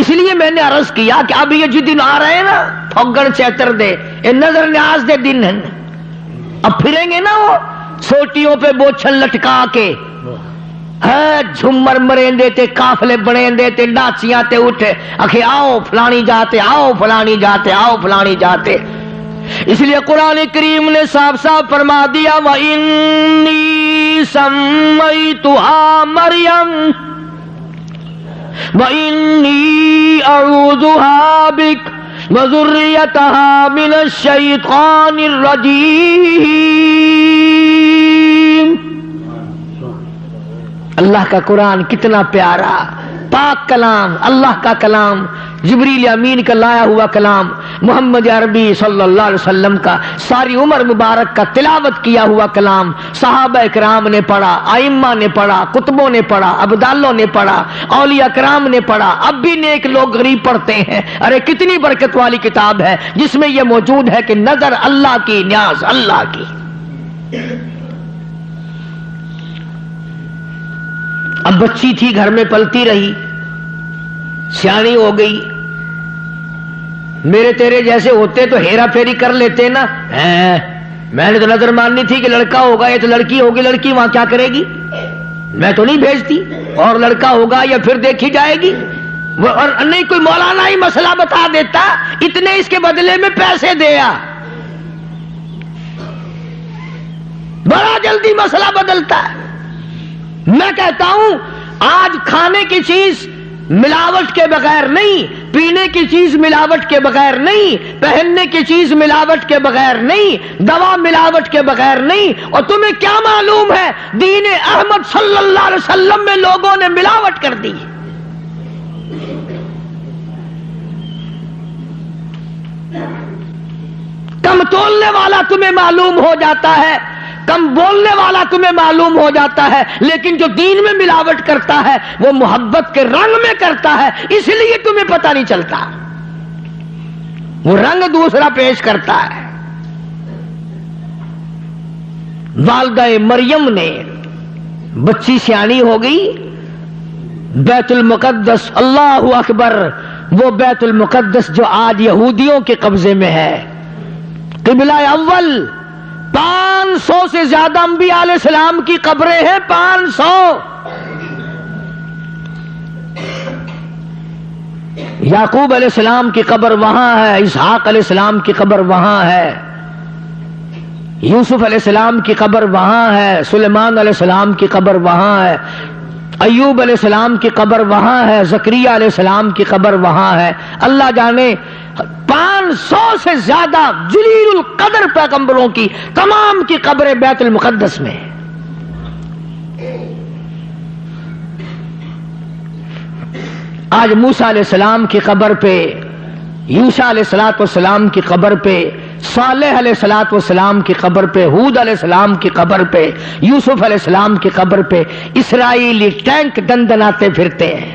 اس لیے میں نے عرض کیا کہ اب یہ جو دن آ رہے ہیں نا، پھگڑ چیتر دے، یہ نظر نیاز دے دن ہیں، اب پھریں گے نا وہ سوٹیوں پہ بوچھل لٹکا کے، جھمر مریں دیتے، قافلے بنے دیتے، ناچیاں تے اٹھے، اکھے آؤ فلانی جاتے، آؤ فلانی جاتے، آؤ فلانی جاتے۔ اس لیے قرآن کریم نے صاف صاف فرما دیا وَإِنِّي سَمَّيْتُهَا مَرْيَمَ وَإِنِّي أَعُوذُهَا بِكَ وَذُرِّيَّتَهَا مِنَ الشَّيْطَانِ الرَّجِيمِ۔ اللہ کا قرآن کتنا پیارا پاک کلام، اللہ کا کلام، جبریل امین کا لایا ہوا کلام، محمد عربی صلی اللہ علیہ وسلم کا ساری عمر مبارک کا تلاوت کیا ہوا کلام، صحابہ کرام نے پڑھا، ائمہ نے پڑھا، کتبوں نے پڑھا، ابدالوں نے پڑھا، اولیاء کرام نے پڑھا، اب بھی نیک لوگ غریب پڑھتے ہیں۔ ارے کتنی برکت والی کتاب ہے جس میں یہ موجود ہے کہ نظر اللہ کی، نیاز اللہ کی۔ اب بچی تھی، گھر میں پلتی رہی، سیانی ہو گئی، میرے تیرے جیسے ہوتے تو ہیرا پھیری کر لیتے نا، میں نے تو نظر ماننی تھی کہ لڑکا ہوگا، یہ تو لڑکی ہوگی، لڑکی وہاں کیا کرے گی، میں تو نہیں بھیجتی، اور لڑکا ہوگا یا پھر دیکھی جائے گی، اور نہیں کوئی مولانا ہی مسئلہ بتا دیتا، اتنے اس کے بدلے میں پیسے دیا، بڑا جلدی مسئلہ بدلتا ہے۔ میں کہتا ہوں آج کھانے کی چیز ملاوٹ کے بغیر نہیں، پینے کی چیز ملاوٹ کے بغیر نہیں، پہننے کی چیز ملاوٹ کے بغیر نہیں، دوا ملاوٹ کے بغیر نہیں، اور تمہیں کیا معلوم ہے دین احمد صلی اللہ علیہ وسلم میں لوگوں نے ملاوٹ کر دی۔ کم تولنے والا تمہیں معلوم ہو جاتا ہے، کم بولنے والا تمہیں معلوم ہو جاتا ہے، لیکن جو دین میں ملاوٹ کرتا ہے وہ محبت کے رنگ میں کرتا ہے، اس لیے تمہیں پتہ نہیں چلتا، وہ رنگ دوسرا پیش کرتا ہے۔ والدہ مریم نے، بچی سیانی ہو گئی، بیت المقدس، اللہ اکبر، وہ بیت المقدس جو آج یہودیوں کے قبضے میں ہے، قبلہ اول، 500 سے زیادہ انبیاء علیہ السلام کی قبریں ہیں، 500۔ یعقوب علیہ السلام کی قبر وہاں ہے، اسحاق علیہ السلام کی قبر وہاں ہے، یوسف علیہ السلام کی قبر وہاں ہے، سلیمان علیہ السلام کی قبر وہاں ہے، ایوب علیہ السلام کی قبر وہاں ہے، زکریا علیہ السلام کی قبر وہاں ہے۔ اللہ جانے 500 سے زیادہ جلیل القدر پیغمبروں کی تمام کی قبریں بیت المقدس میں۔ آج موسیٰ علیہ السلام کی قبر پہ، یوشع علیہ السلام کی قبر پہ، صالح علیہ السلام کی قبر پہ، ہود علیہ السلام کی قبر پہ، یوسف علیہ السلام کی قبر پہ اسرائیلی ٹینک دندناتے پھرتے ہیں۔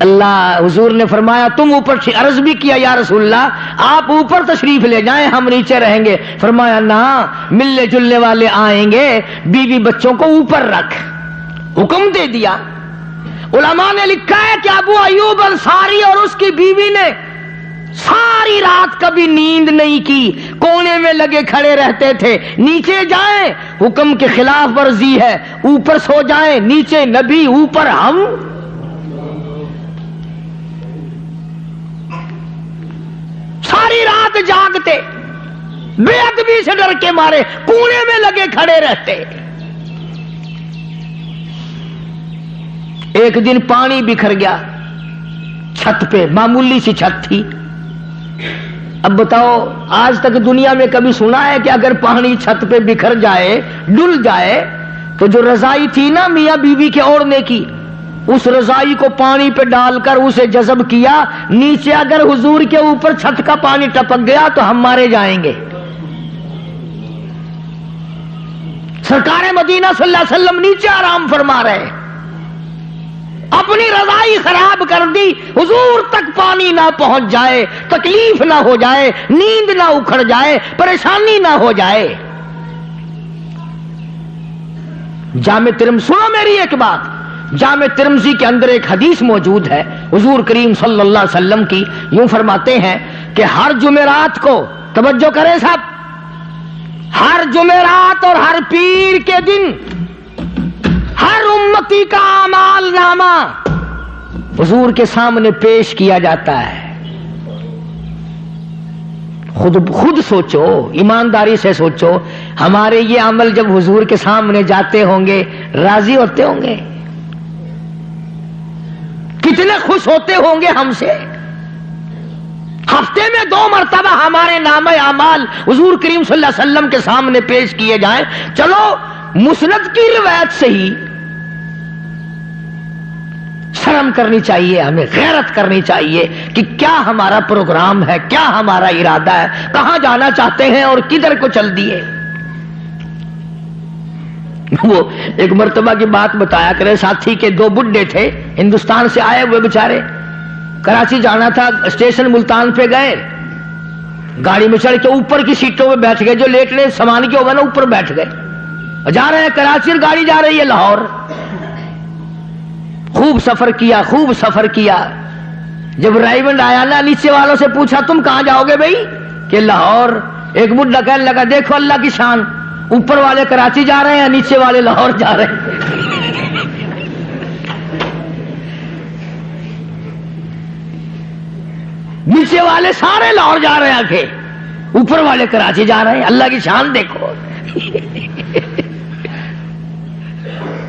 اللہ حضور نے فرمایا تم اوپر، عرض بھی کیا یا رسول اللہ آپ اوپر تشریف لے جائیں ہم نیچے رہیں گے. فرمایا نہ، ملنے جلنے والے آئیں گے، بیوی بچوں کو اوپر رکھ، حکم دے دیا. علماء نے لکھا ہے کہ ابو ایوب انصاری اور اس کی بیوی نے ساری رات کبھی نیند نہیں کی، کونے میں لگے کھڑے رہتے تھے. نیچے جائیں حکم کے خلاف ورزی ہے، اوپر سو جائیں، نیچے نبی اوپر ہم. ساری رات جاگتے، بے ادبی سے ڈر کے مارے کونے میں لگے کھڑے رہتے. ایک دن پانی بکھر گیا چھت پہ، معمولی سی چھت تھی. اب بتاؤ آج تک دنیا میں کبھی سنا ہے کہ اگر پانی چھت پہ بکھر جائے، ڈل جائے، تو جو رضائی تھی نا میاں بیوی کے اوڑھنے کی، اس رضائی کو پانی پہ ڈال کر اسے جذب کیا، نیچے اگر حضور کے اوپر چھت کا پانی ٹپک گیا تو ہم مارے جائیں گے. سرکار مدینہ صلی اللہ علیہ وسلم نیچے آرام فرما رہے، اپنی رضائی خراب کر دی، حضور تک پانی نہ پہنچ جائے، تکلیف نہ ہو جائے، نیند نہ اکھڑ جائے، پریشانی نہ ہو جائے. جامع ترمذی، سنو میری ایک بات، جامع ترمذی کے اندر ایک حدیث موجود ہے حضور کریم صلی اللہ علیہ وسلم کی. یوں فرماتے ہیں کہ ہر جمعرات کو، توجہ کریں سب، ہر جمعرات اور ہر پیر کے دن ہر امتی کا اعمال نامہ حضور کے سامنے پیش کیا جاتا ہے. خود سوچو، ایمانداری سے سوچو، ہمارے یہ عمل جب حضور کے سامنے جاتے ہوں گے راضی ہوتے ہوں گے؟ کتنے خوش ہوتے ہوں گے ہم سے؟ ہفتے میں 2 مرتبہ ہمارے نامہ اعمال حضور کریم صلی اللہ علیہ وسلم کے سامنے پیش کیے جائیں. چلو مسند کی روایت سے ہی شرم کرنی چاہیے، ہمیں غیرت کرنی چاہیے کہ کیا ہمارا پروگرام ہے، کیا ہمارا ارادہ ہے، کہاں جانا چاہتے ہیں اور کدھر کو چل دیے. وہ ایک مرتبہ کی بات بتایا کرے، ساتھی کے 2 بڈھے تھے ہندوستان سے آئے ہوئے بیچارے، کراچی جانا تھا، اسٹیشن ملتان پہ گئے، گاڑی میں چڑھ کے اوپر کی سیٹوں میں بیٹھ گئے، جو لیٹنے سامان کے ہوئے نا اوپر بیٹھ گئے، جا رہے ہیں کراچی، گاڑی جا رہی ہے لاہور. خوب سفر کیا، خوب سفر کیا. جب رائیونڈ آیا نا، نیچے والوں سے پوچھا تم کہاں جاؤ گے بھائی؟ کہ لاہور. ایک بڈھا کہنے لگا دیکھو اللہ کی شان، اوپر والے کراچی جا رہے ہیں، نیچے والے لاہور جا رہے ہیں. نیچے والے سارے لاہور جا رہے ہیں، اوپر والے کراچی جا رہے ہیں. اللہ کی شان دیکھو.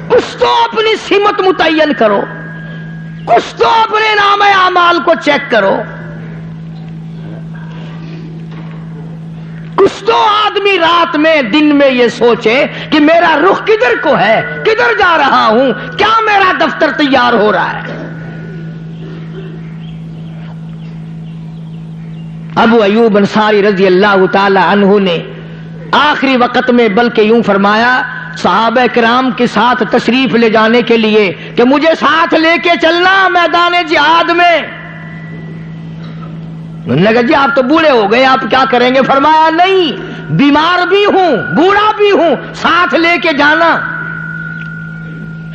کچھ تو اپنی سمت متعین کرو، کچھ تو اپنے نام اعمال کو چیک کرو، کچھ تو آدمی رات میں دن میں یہ سوچے کہ میرا رخ کدھر کو ہے، کدھر جا رہا ہوں، کیا میرا دفتر تیار ہو رہا ہے. ابو ایوب انصاری رضی اللہ تعالی عنہ نے آخری وقت میں بلکہ یوں فرمایا صحابہ کرام کے ساتھ تشریف لے جانے کے لیے کہ مجھے ساتھ لے کے چلنا میدان جہاد میں. انہوں نے کہا جی آپ تو بوڑھے ہو گئے، آپ کیا کریں گے؟ فرمایا نہیں، بیمار بھی ہوں، بوڑھا بھی ہوں، ساتھ لے کے جانا.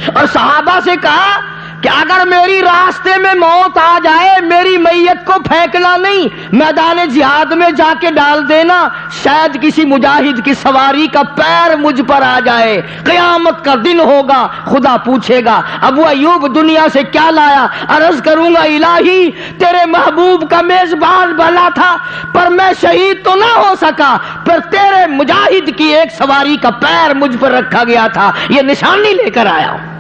اور صحابہ سے کہا کہ اگر میری راستے میں موت آ جائے، میری میت کو پھینکنا نہیں، میدان جہاد میں جا کے ڈال دینا، شاید کسی مجاہد کی سواری کا پیر مجھ پر آ جائے، قیامت کا دن ہوگا، خدا پوچھے گا ابو ایوب دنیا سے کیا لایا؟ عرض کروں گا الہی تیرے محبوب کا میزبان بنا تھا، پر میں شہید تو نہ ہو سکا، پر تیرے مجاہد کی ایک سواری کا پیر مجھ پر رکھا گیا تھا، یہ نشانی لے کر آیا ہوں.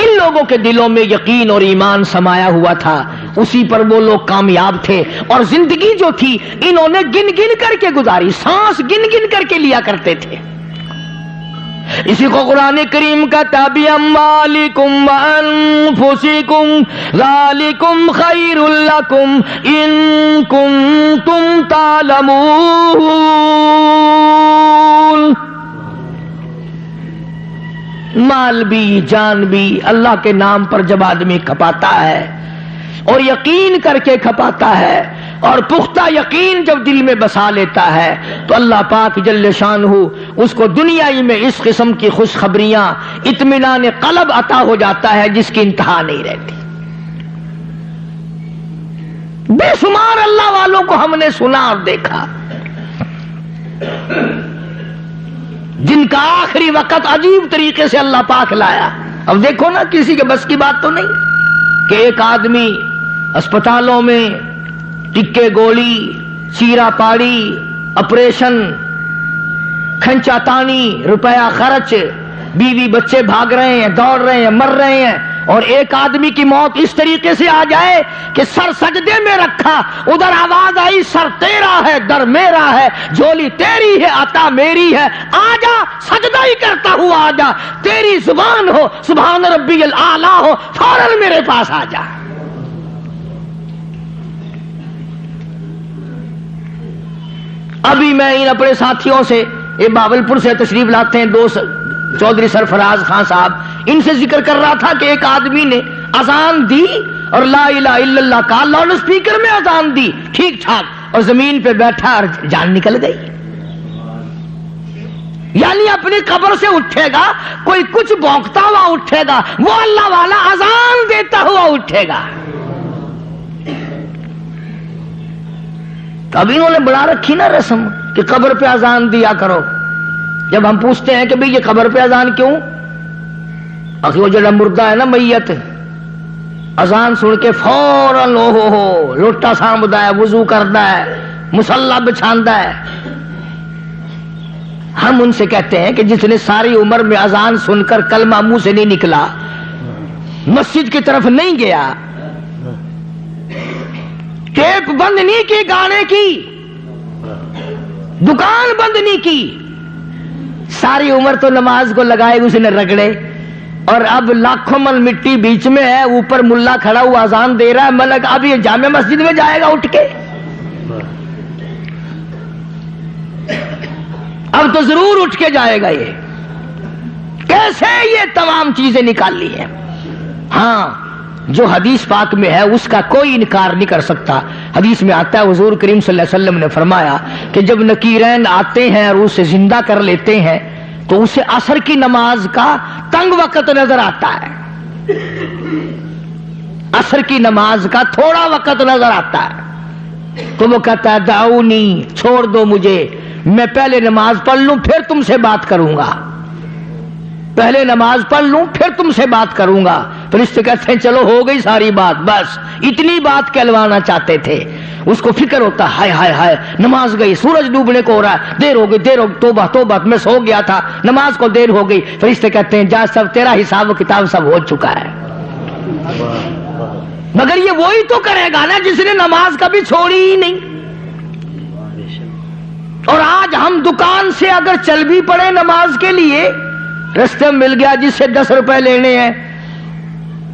ان لوگوں کے دلوں میں یقین اور ایمان سمایا ہوا تھا، اسی پر وہ لوگ کامیاب تھے. اور زندگی جو تھی انہوں نے گن گن کر کے گزاری، سانس گن گن کر کے لیا کرتے تھے. اسی کو قرآن کریم کا تابع اموالکم وانفسکم ذالکم خیر لکم ان کنتم تعلمون. مال بھی جان بھی اللہ کے نام پر جب آدمی کھپاتا ہے اور یقین کر کے کھپاتا ہے اور پختہ یقین جب دل میں بسا لیتا ہے تو اللہ پاک جل شانہ اس کو دنیائی میں اس قسم کی خوشخبریاں اطمینان قلب عطا ہو جاتا ہے جس کی انتہا نہیں رہتی. بے شمار اللہ والوں کو ہم نے سنا اور دیکھا جن کا آخری وقت عجیب طریقے سے اللہ پاک لایا. اب دیکھو نا, کسی کے بس کی بات تو نہیں کہ ایک آدمی اسپتالوں میں ٹکے گولی, چیرا پاڑی, آپریشن, کھنچا تانی, روپیہ خرچ, بیوی بچے بھاگ رہے ہیں, دوڑ رہے ہیں, مر رہے ہیں, اور ایک آدمی کی موت اس طریقے سے آ جائے کہ سر سجدے میں رکھا, ادھر آواز آئی سر تیرا ہے در میرا ہے, جھولی تیری ہے عطا میری ہے, آجا سجدہ ہی کرتا ہوا آجا, تیری زبان ہو سبحان ربی الاعلی ہو, فوراً میرے پاس آجا. ابھی میں ان اپنے ساتھیوں سے یہ باولپور سے تشریف لاتے ہیں دوست چودھری سرفراز خان صاحب, ان سے ذکر کر رہا تھا کہ ایک آدمی نے اذان دی اور لا الہ الا اللہ کا لاؤڈ اسپیکر میں اذان دی ٹھیک ٹھاک, اور زمین پہ بیٹھا اور جان نکل گئی. یعنی اپنی قبر سے اٹھے گا, کوئی کچھ بھونکتا ہوا اٹھے گا, وہ اللہ والا اذان دیتا ہوا اٹھے گا. اب انہوں نے بڑھا رکھی نا رسم کہ قبر پہ اذان دیا کرو. جب ہم پوچھتے ہیں کہ بھئی یہ قبر پہ اذان کیوں, اخی وہ جڑا مردہ ہے نا میت, اذان سن کے فوراً ہو لوٹا سانبدا ہے, وضو کردا ہے, مصلی بچھاندا ہے. ہم ان سے کہتے ہیں کہ جس نے ساری عمر میں اذان سن کر کلمہ منہ سے نہیں نکلا, مسجد کی طرف نہیں گیا, ٹیپ بند نہیں کی گانے کی, دکان بند نہیں کی, ساری عمر تو نماز کو لگائے اس نے رگڑے, اور اب لاکھوں من مٹی بیچ میں ہے, اوپر ملا کھڑا ہوا اذان دے رہا ہے, ملک اب یہ جامع مسجد میں جائے گا اٹھ کے, اب تو ضرور اٹھ کے جائے گا. یہ کیسے یہ تمام چیزیں نکال لی ہیں. ہاں جو حدیث پاک میں ہے اس کا کوئی انکار نہیں کر سکتا. حدیث میں آتا ہے حضور کریم صلی اللہ علیہ وسلم نے فرمایا کہ جب نکیرین آتے ہیں اور اسے زندہ کر لیتے ہیں تو اسے عصر کی نماز کا تنگ وقت نظر آتا ہے, عصر کی نماز کا تھوڑا وقت نظر آتا ہے, تو وہ کہتا ہے دعونی, چھوڑ دو مجھے, میں پہلے نماز پڑھ لوں پھر تم سے بات کروں گا, پہلے نماز پڑھ لوں پھر تم سے بات کروں گا. پھر اس سے کہتے ہیں چلو ہو گئی ساری بات, بس اتنی بات کہلوانا چاہتے تھے. اس کو فکر ہوتا ہائے ہائے ہائے نماز گئی, سورج ڈوبنے کو ہو رہا ہے, دیر ہو گئی, توبہ توبہ میں سو گیا تھا, نماز کو دیر ہو گئی. پھر اس سے کہتے ہیں جا سب تیرا حساب و کتاب سب ہو چکا ہے. مگر یہ وہی تو کرے گا نا جس نے نماز کبھی چھوڑی ہی نہیں. اور آج ہم دکان سے اگر چل بھی پڑے نماز کے لیے, رستے میں مل گیا جس سے 10 روپے لینے ہیں,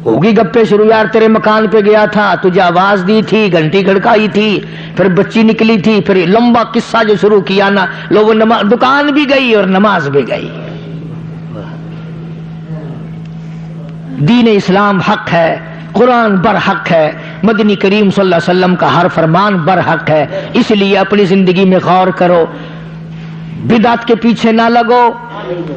ہوگی گپے شروع, یار تیرے مکان پہ گیا تھا, تجھے آواز دی تھی, گھنٹی کھڑکائی تھی, پھر بچی نکلی تھی, پھر لمبا قصہ جو شروع کیا نا, لوگ دکان بھی گئی اور نماز بھی گئی. دین اسلام حق ہے, قرآن برحق ہے, مدنی کریم صلی اللہ علیہ وسلم کا ہر فرمان برحق ہے. اس لیے اپنی زندگی میں غور کرو, بدعت کے پیچھے نہ لگو,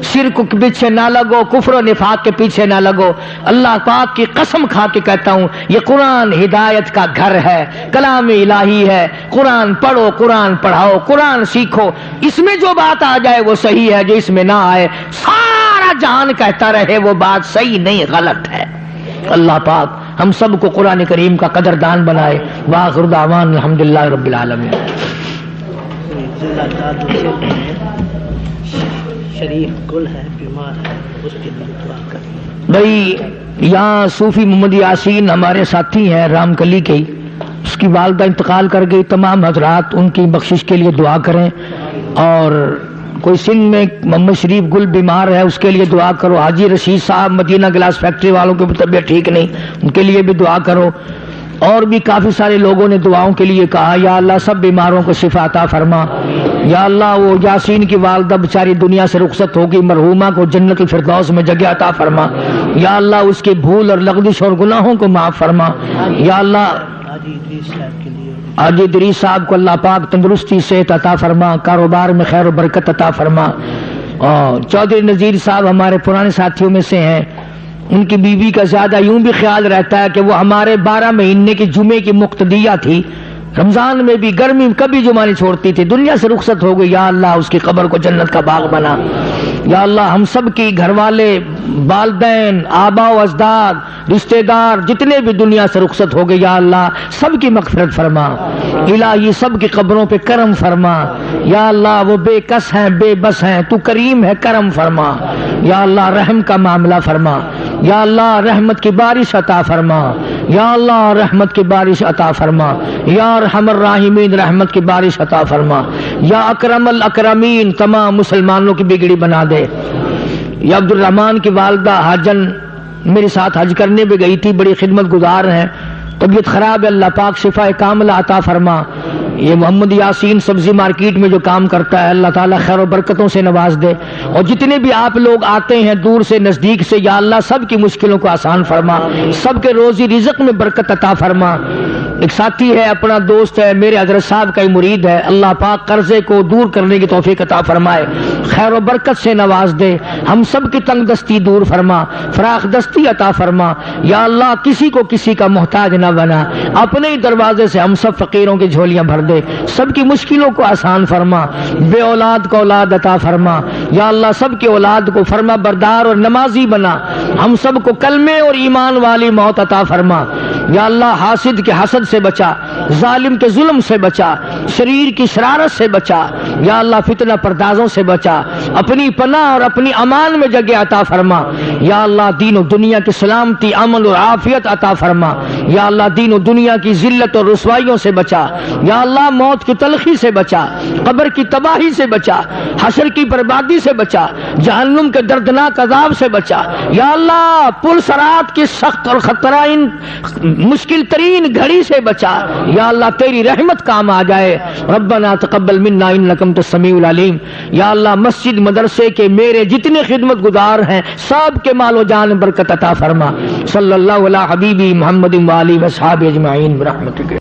شرک کے پیچھے نہ لگو, کفر و نفاق کے پیچھے نہ لگو. اللہ پاک کی قسم کھا کے کہتا ہوں یہ قرآن ہدایت کا گھر ہے, کلام الہی ہے. قرآن پڑھو, قرآن پڑھاؤ, قرآن سیکھو. اس میں جو بات آ جائے وہ صحیح ہے, جو اس میں نہ آئے سارا جہان کہتا رہے وہ بات صحیح نہیں غلط ہے. اللہ پاک ہم سب کو قرآن کریم کا قدردان بنائے. وآخر دعوانا الحمدللہ رب العالمین. شریف گل ہے, بیمار ہے, اس کے لیے دعا کریں. بھائی یہاں صوفی محمد یاسین ہمارے ساتھی ہیں رام کلی کے, اس کی والدہ انتقال کر گئی. تمام حضرات ان کی بخشش کے لیے دعا کریں. اور کوئی سندھ میں محمد شریف گل بیمار ہے, اس کے لیے دعا کرو. حاجی رشید صاحب مدینہ گلاس فیکٹری والوں کی طبیعت ٹھیک نہیں, ان کے لیے بھی دعا کرو. اور بھی کافی سارے لوگوں نے دعاؤں کے لیے کہا یا اللہ سب بیماروں کو شفا عطا فرما. یا اللہ وہ یاسین کی والدہ بیچاری دنیا سے رخصت ہوگی، مرحومہ کو جنت الفردوس میں جگہ عطا فرما. یا اللہ اس کے بھول اور لغزش اور گناہوں کو معاف فرما. یا اللہ حاجی ادریس صاحب کو اللہ پاک تندرستی صحت عطا فرما، کاروبار میں خیر و برکت عطا فرما. اور چودھری نذیر صاحب ہمارے پرانے ساتھیوں میں سے ہیں، ان کی بیوی کا زیادہ یوں بھی خیال رہتا ہے کہ وہ ہمارے 12 مہینے کی جمعے کی مقتدیہ تھی، رمضان میں بھی گرمی میں کبھی جمعہ نہیں چھوڑتی تھی، دنیا سے رخصت ہو گئی. یا اللہ اس کی قبر کو جنت کا باغ بنا. یا اللہ ہم سب کی گھر والے، والدین، آبا و اجداد، رشتہ دار جتنے بھی دنیا سے رخصت ہو گئے، یا اللہ سب کی مغفرت فرما. الہی سب کی قبروں پہ کرم فرما. یا اللہ وہ بے کس ہیں، بے بس ہیں، تو کریم ہے، کرم فرما. یا اللہ رحم کا معاملہ فرما. یا اللہ رحمت کی بارش عطا فرما. یا اللہ رحمت کی بارش عطا فرما. یا ارحم الراحمین رحمت کی بارش عطا فرما. یا اکرم الاکرمین تمام مسلمانوں کی بگڑی بنا دے. یا عبد الرحمن کی والدہ حاجن میرے ساتھ حج کرنے بھی گئی تھی، بڑی خدمت گزار ہیں، طبیعت خراب ہے، اللہ پاک شفا کاملہ عطا فرما. یہ محمد یاسین سبزی مارکیٹ میں جو کام کرتا ہے، اللہ تعالیٰ خیر و برکتوں سے نواز دے. اور جتنے بھی آپ لوگ آتے ہیں دور سے نزدیک سے، یا اللہ سب کی مشکلوں کو آسان فرما، سب کے روزی رزق میں برکت عطا فرما. ایک ساتھی ہے، اپنا دوست ہے، میرے حضرت صاحب کا ہی مرید ہے، اللہ پاک قرضے کو دور کرنے کی توفیق عطا فرمائے، خیر و برکت سے نواز دے، ہم سب کی تنگ دستی دور فرما، فراخ دستی عطا فرما. یا اللہ کسی کو کسی کا محتاج نہ بنا، اپنے ہی دروازے سے ہم سب فقیروں کی جھولیاں بھر دے، سب کی مشکلوں کو آسان فرما، بے اولاد کو اولاد عطا فرما. یا اللہ سب کی اولاد کو فرما بردار اور نمازی بنا، ہم سب کو کلمے اور ایمان والی موت عطا فرما. یا اللہ حاسد کے حسد سے بچا، ظالم کے ظلم سے بچا، شریر کی شرارت سے بچا. یا اللہ فتنہ پردازوں سے بچا، اپنی پناہ اور اپنی امان میں جگہ عطا فرما. یا اللہ دین و دنیا کی سلامتی، امن اور عافیت عطا فرما. یا اللہ دین و دنیا کی ذلت اور رسوائیوں سے بچا. یا اللہ موت کی تلخی سے بچا، قبر کی تباہی سے بچا، حشر کی بربادی سے بچا، جہنم کے دردناک عذاب سے بچا. یا اللہ پل صراط کی سخت اور خطرائن مشکل ترین گھڑی سے بچا. یا اللہ تیری رحمت کام آ جائے. ربنا تقبل منا انک انت السمیع العلیم. یا اللہ مسجد مدرسے کے میرے جتنے خدمت گزار ہیں سب کے مال و جان برکت عطا فرما. صلی اللہ علی حبیبی محمد و آلہ و اصحابہ اجمعین برحمتک.